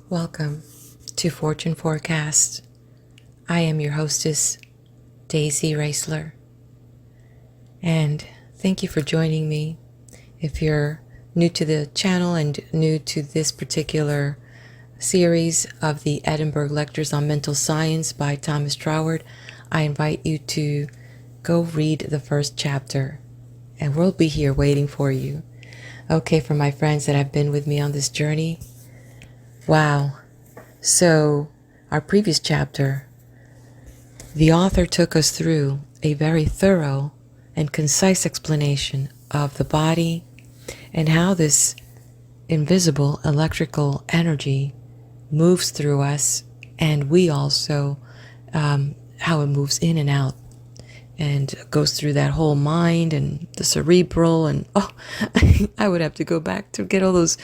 Welcome to Fortune Forecast. I am your hostess, Daisy Raisler. And thank you for joining me. If you're new to the channel and new to this particular series of the Edinburgh Lectures on Mental Science by Thomas Troward, I invite you to go read the first chapter, and we'll be here waiting for you. Okay, for my friends that have been with me on this journey, wow. So, our previous chapter, the author took us through a very thorough and concise explanation of the body and how this invisible electrical energy moves through us, and we also, how it moves in and out and goes through that whole mind and the cerebral, and I would have to go back to get all those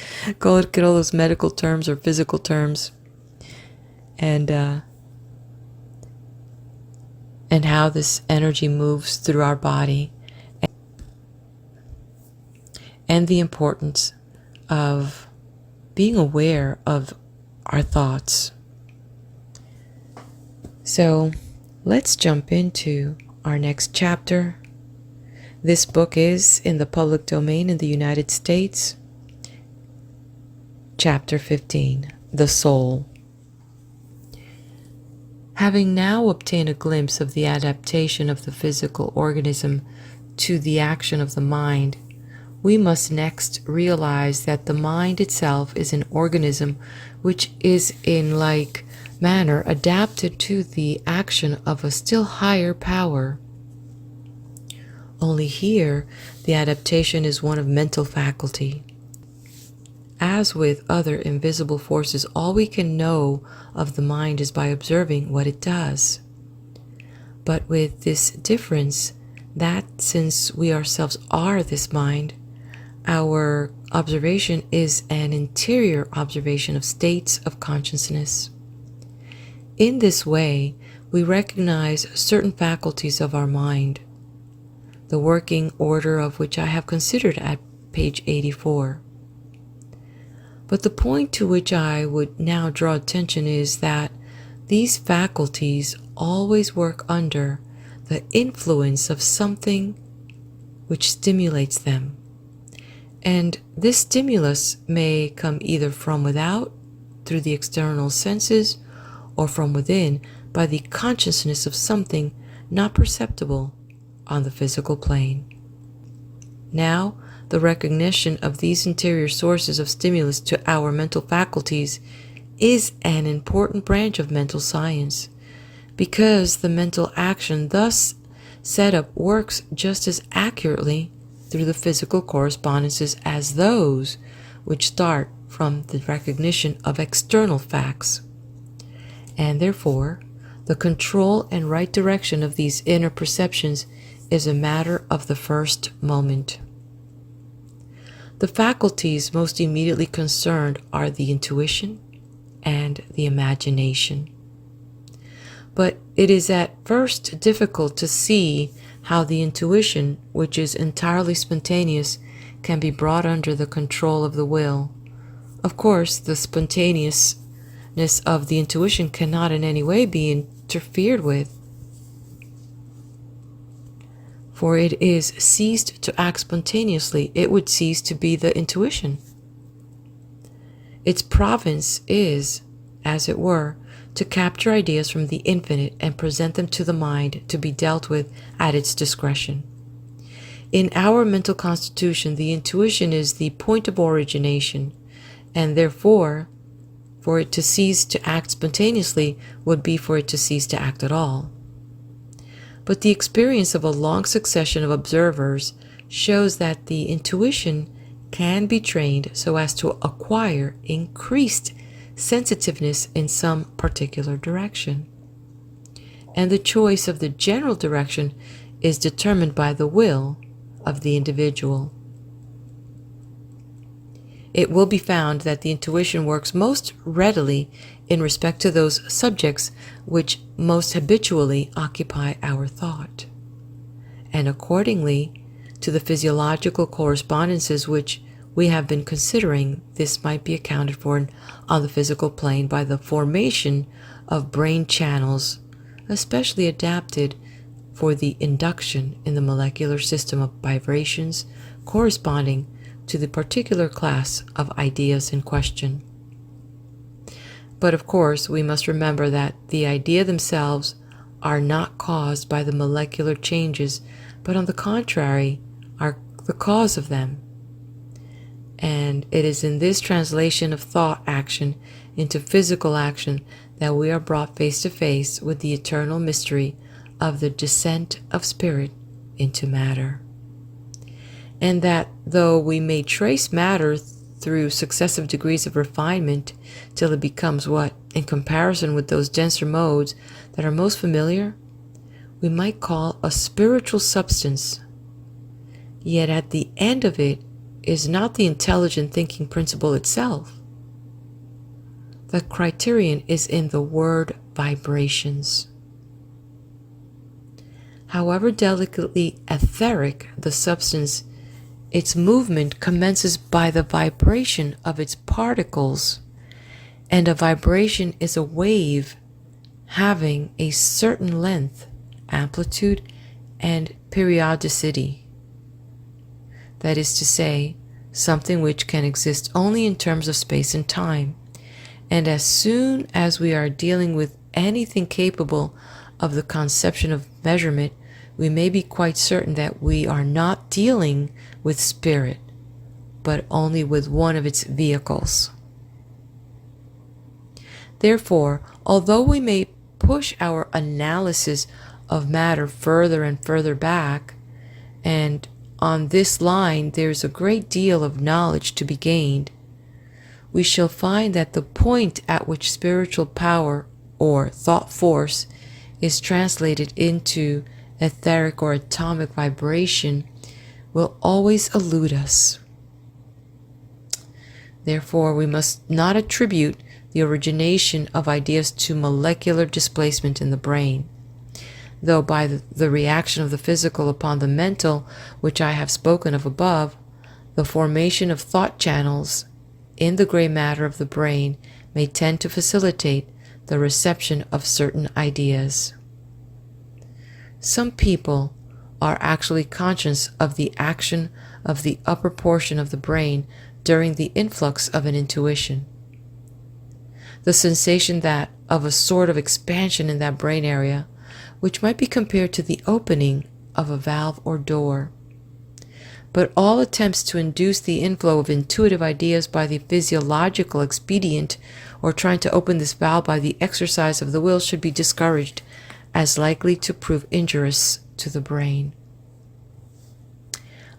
medical terms or physical terms, and how this energy moves through our body, and the importance of being aware of our thoughts. So let's jump into our next chapter. This book is in the public domain in the United States. Chapter 15, The Soul. Having now obtained a glimpse of the adaptation of the physical organism to the action of the mind, we must next realize that the mind itself is an organism which is in like manner adapted to the action of a still higher power. Only here, the adaptation is one of mental faculty. As with other invisible forces, all we can know of the mind is by observing what it does. But with this difference, that since we ourselves are this mind, our observation is an interior observation of states of consciousness. In this way, we recognize certain faculties of our mind, the working order of which I have considered at page 84. But the point to which I would now draw attention is that these faculties always work under the influence of something which stimulates them. And this stimulus may come either from without, through the external senses, or from within, by the consciousness of something not perceptible on the physical plane. Now, the recognition of these interior sources of stimulus to our mental faculties is an important branch of mental science, because the mental action thus set up works just as accurately through the physical correspondences as those which start from the recognition of external facts. And therefore, the control and right direction of these inner perceptions is a matter of the first moment. The faculties most immediately concerned are the intuition and the imagination. But it is at first difficult to see how the intuition, which is entirely spontaneous, can be brought under the control of the will. Of course, the spontaneousness of the intuition cannot in any way be interfered with, for it is ceased to act spontaneously, it would cease to be the intuition. Its province is, as it were, to capture ideas from the infinite and present them to the mind to be dealt with at its discretion. In our mental constitution, the intuition is the point of origination, and therefore, for it to cease to act spontaneously would be for it to cease to act at all. But the experience of a long succession of observers shows that the intuition can be trained so as to acquire increased sensitiveness in some particular direction. And the choice of the general direction is determined by the will of the individual. It will be found that the intuition works most readily in respect to those subjects which most habitually occupy our thought, and accordingly to the physiological correspondences which we have been considering, this might be accounted for on the physical plane by the formation of brain channels, especially adapted for the induction in the molecular system of vibrations corresponding to the particular class of ideas in question. But of course, we must remember that the ideas themselves are not caused by the molecular changes, but on the contrary, are the cause of them. And it is in this translation of thought action into physical action that we are brought face to face with the eternal mystery of the descent of spirit into matter. And that though we may trace matter through successive degrees of refinement till it becomes what, in comparison with those denser modes that are most familiar, we might call a spiritual substance, yet at the end of it is not the intelligent thinking principle itself. The criterion is in the word vibrations. However delicately etheric the substance, its movement commences by the vibration of its particles, and a vibration is a wave having a certain length, amplitude, and periodicity. That is to say, something which can exist only in terms of space and time. And as soon as we are dealing with anything capable of the conception of measurement, we may be quite certain that we are not dealing with spirit, but only with one of its vehicles. Therefore, although we may push our analysis of matter further and further back, and on this line there's a great deal of knowledge to be gained, we shall find that the point at which spiritual power or thought force is translated into etheric or atomic vibration will always elude us. Therefore, we must not attribute the origination of ideas to molecular displacement in the brain, though by the reaction of the physical upon the mental, which I have spoken of above, the formation of thought channels in the gray matter of the brain may tend to facilitate the reception of certain ideas. Some people are actually conscious of the action of the upper portion of the brain during the influx of an intuition. The sensation that of a sort of expansion in that brain area, which might be compared to the opening of a valve or door. But all attempts to induce the inflow of intuitive ideas by the physiological expedient, or trying to open this valve by the exercise of the will, should be discouraged, as likely to prove injurious to the brain.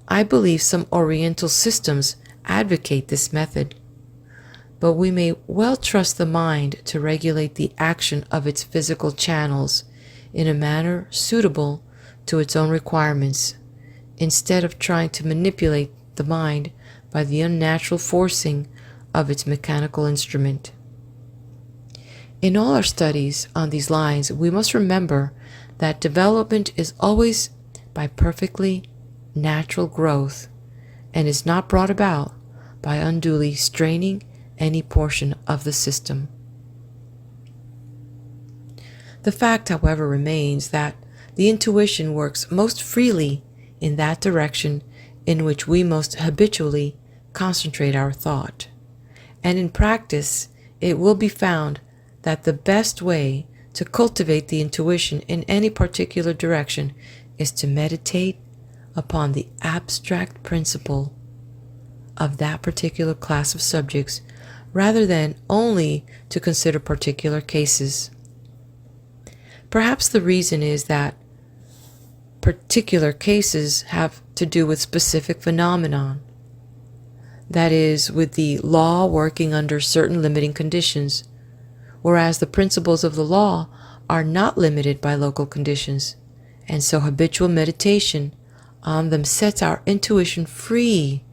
I believe some Oriental systems advocate this method, but we may well trust the mind to regulate the action of its physical channels in a manner suitable to its own requirements, instead of trying to manipulate the mind by the unnatural forcing of its mechanical instrument. In all our studies on these lines, we must remember that development is always by perfectly natural growth, and is not brought about by unduly straining any portion of the system. The fact, however, remains that the intuition works most freely in that direction in which we most habitually concentrate our thought. And in practice, it will be found that the best way to cultivate the intuition in any particular direction is to meditate upon the abstract principle of that particular class of subjects, rather than only to consider particular cases. Perhaps the reason is that particular cases have to do with specific phenomenon, that is, with the law working under certain limiting conditions, whereas the principles of the law are not limited by local conditions, and so habitual meditation on them sets our intuition free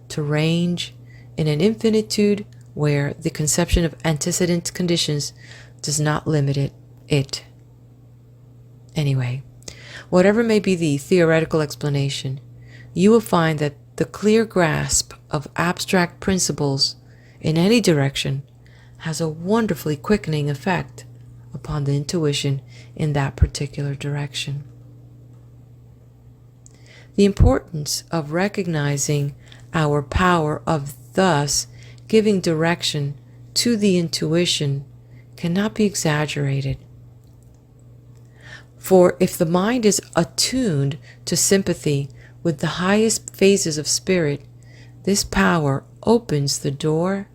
to range in an infinitude where the conception of antecedent conditions does not limit it. Anyway, whatever may be the theoretical explanation, you will find that the clear grasp of abstract principles in any direction has a wonderfully quickening effect upon the intuition in that particular direction. The importance of recognizing our power of thus giving direction to the intuition cannot be exaggerated. For if the mind is attuned to sympathy with the highest phases of spirit, this power opens the door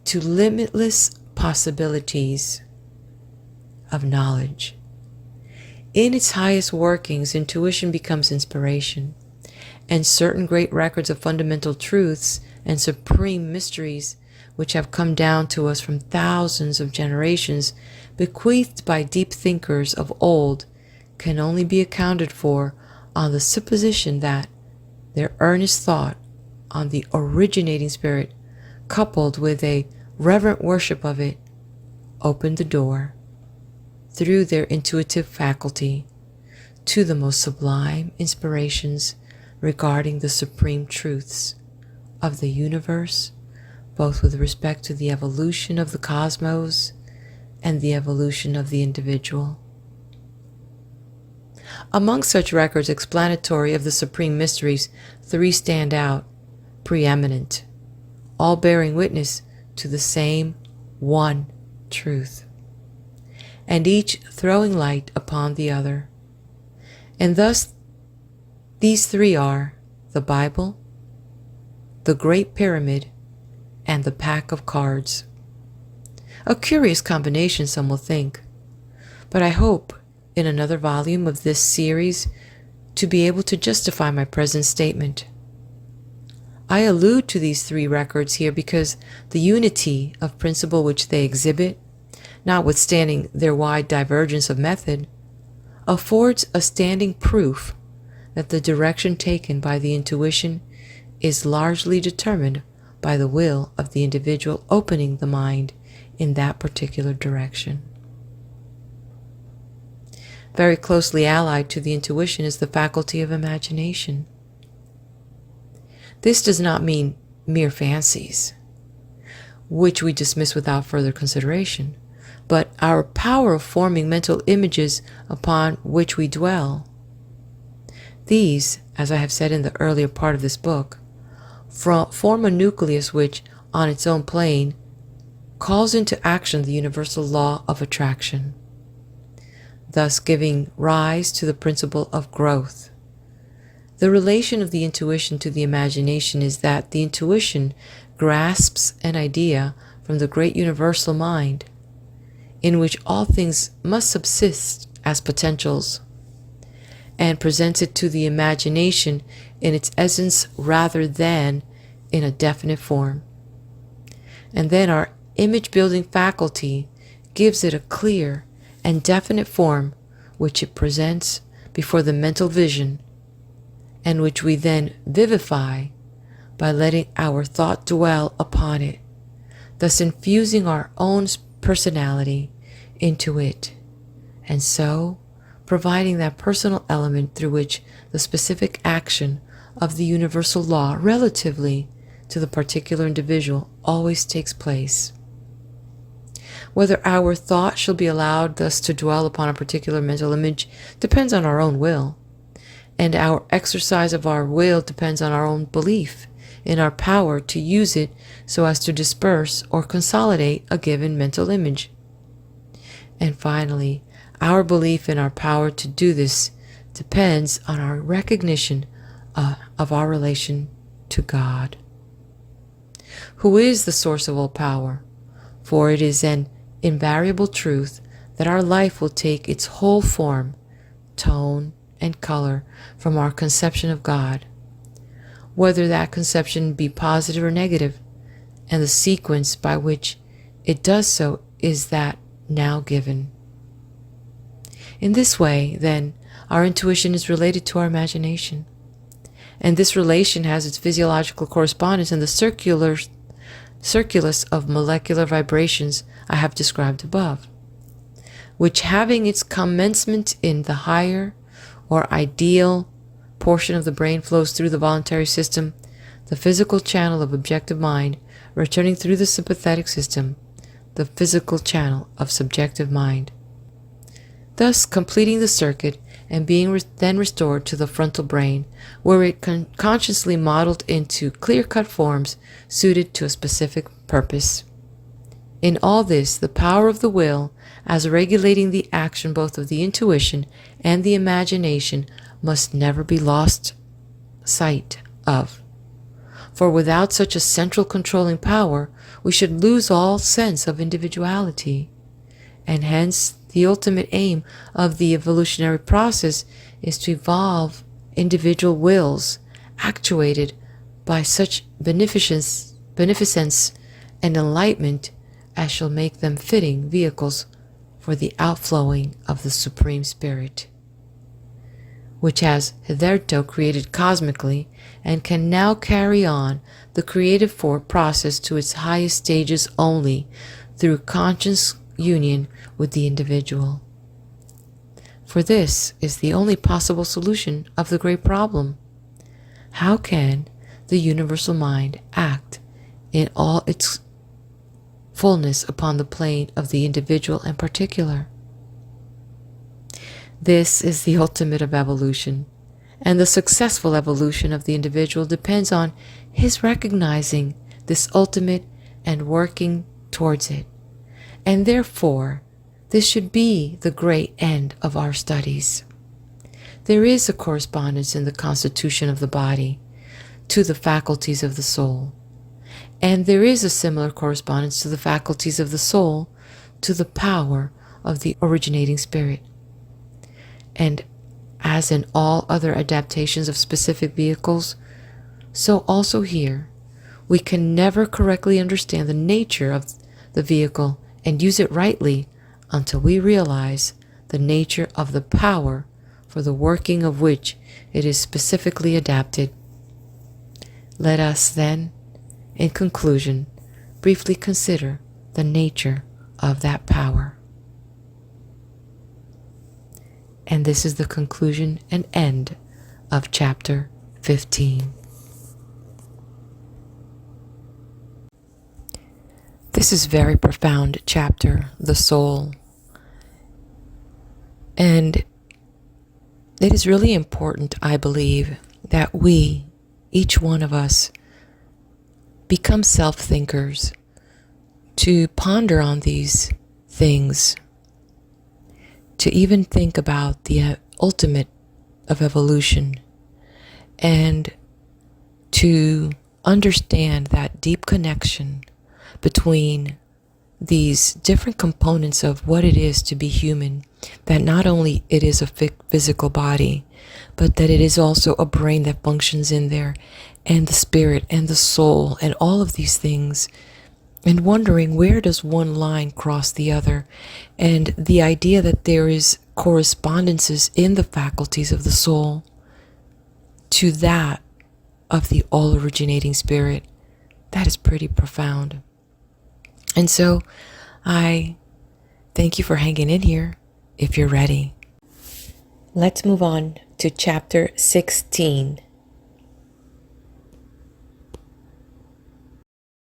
to limitless possibilities of knowledge. In its highest workings, intuition becomes inspiration, and certain great records of fundamental truths and supreme mysteries which have come down to us from thousands of generations, bequeathed by deep thinkers of old, can only be accounted for on the supposition that their earnest thought on the originating spirit, coupled with a reverent worship of it, opened the door, through their intuitive faculty, to the most sublime inspirations regarding the supreme truths of the universe, both with respect to the evolution of the cosmos and the evolution of the individual. Among such records explanatory of the supreme mysteries, 3 stand out, preeminent, all bearing witness to the same one truth, and each throwing light upon the other. And thus these 3 are the Bible, the Great Pyramid, and the pack of cards. A curious combination, some will think, but I hope in another volume of this series to be able to justify my present statement. I allude to these 3 records here because the unity of principle which they exhibit, notwithstanding their wide divergence of method, affords a standing proof that the direction taken by the intuition is largely determined by the will of the individual opening the mind in that particular direction. Very closely allied to the intuition is the faculty of imagination. This does not mean mere fancies, which we dismiss without further consideration, but our power of forming mental images upon which we dwell. These, as I have said in the earlier part of this book, form a nucleus which, on its own plane, calls into action the universal law of attraction, thus giving rise to the principle of growth. The relation of the intuition to the imagination is that the intuition grasps an idea from the great universal mind, in which all things must subsist as potentials, and presents it to the imagination in its essence rather than in a definite form. And then our image-building faculty gives it a clear and definite form which it presents before the mental vision, and which we then vivify by letting our thought dwell upon it, thus infusing our own personality into it, and so providing that personal element through which the specific action of the universal law relatively to the particular individual always takes place. Whether our thought shall be allowed thus to dwell upon a particular mental image depends on our own will, and our exercise of our will depends on our own belief in our power to use it so as to disperse or consolidate a given mental image. And finally, our belief in our power to do this depends on our recognition of our relation to God, who is the source of all power, for it is an invariable truth that our life will take its whole form, tone, and color from our conception of God, whether that conception be positive or negative, and the sequence by which it does so is that now given. In this way, then, our intuition is related to our imagination, and this relation has its physiological correspondence in the circulus of molecular vibrations I have described above, which, having its commencement in the higher or ideal portion of the brain, flows through the voluntary system, the physical channel of objective mind returning through the sympathetic system, the physical channel of subjective mind, thus completing the circuit and being then restored to the frontal brain, where it consciously modeled into clear-cut forms suited to a specific purpose. In all this, the power of the will, as regulating the action both of the intuition and the imagination, must never be lost sight of. For without such a central controlling power, we should lose all sense of individuality, and hence the ultimate aim of the evolutionary process is to evolve individual wills actuated by such beneficence and enlightenment as shall make them fitting vehicles for the outflowing of the Supreme Spirit, which has hitherto created cosmically and can now carry on the creative process to its highest stages only through conscious union with the individual. For this is the only possible solution of the great problem. How can the universal mind act in all its fullness upon the plane of the individual and particular? This is the ultimate of evolution, and the successful evolution of the individual depends on his recognizing this ultimate and working towards it. And therefore, this should be the great end of our studies. There is a correspondence in the constitution of the body to the faculties of the soul, and there is a similar correspondence to the faculties of the soul to the power of the originating spirit. And as in all other adaptations of specific vehicles, so also here, we can never correctly understand the nature of the vehicle and use it rightly until we realize the nature of the power for the working of which it is specifically adapted. Let us then, in conclusion, briefly consider the nature of that power. And this is the conclusion and end of chapter 15. This is a very profound chapter, the soul. And it is really important, I believe, that we, each one of us, become self-thinkers, to ponder on these things, to even think about the ultimate of evolution, and to understand that deep connection between these different components of what it is to be human, that not only it is a physical body, but that it is also a brain that functions in there, and the spirit and the soul and all of these things, and wondering where does one line cross the other, and the idea that there is correspondences in the faculties of the soul to that of the all-originating spirit. That is pretty profound. And so I thank you for hanging in here. If you're ready, let's move on to chapter 16.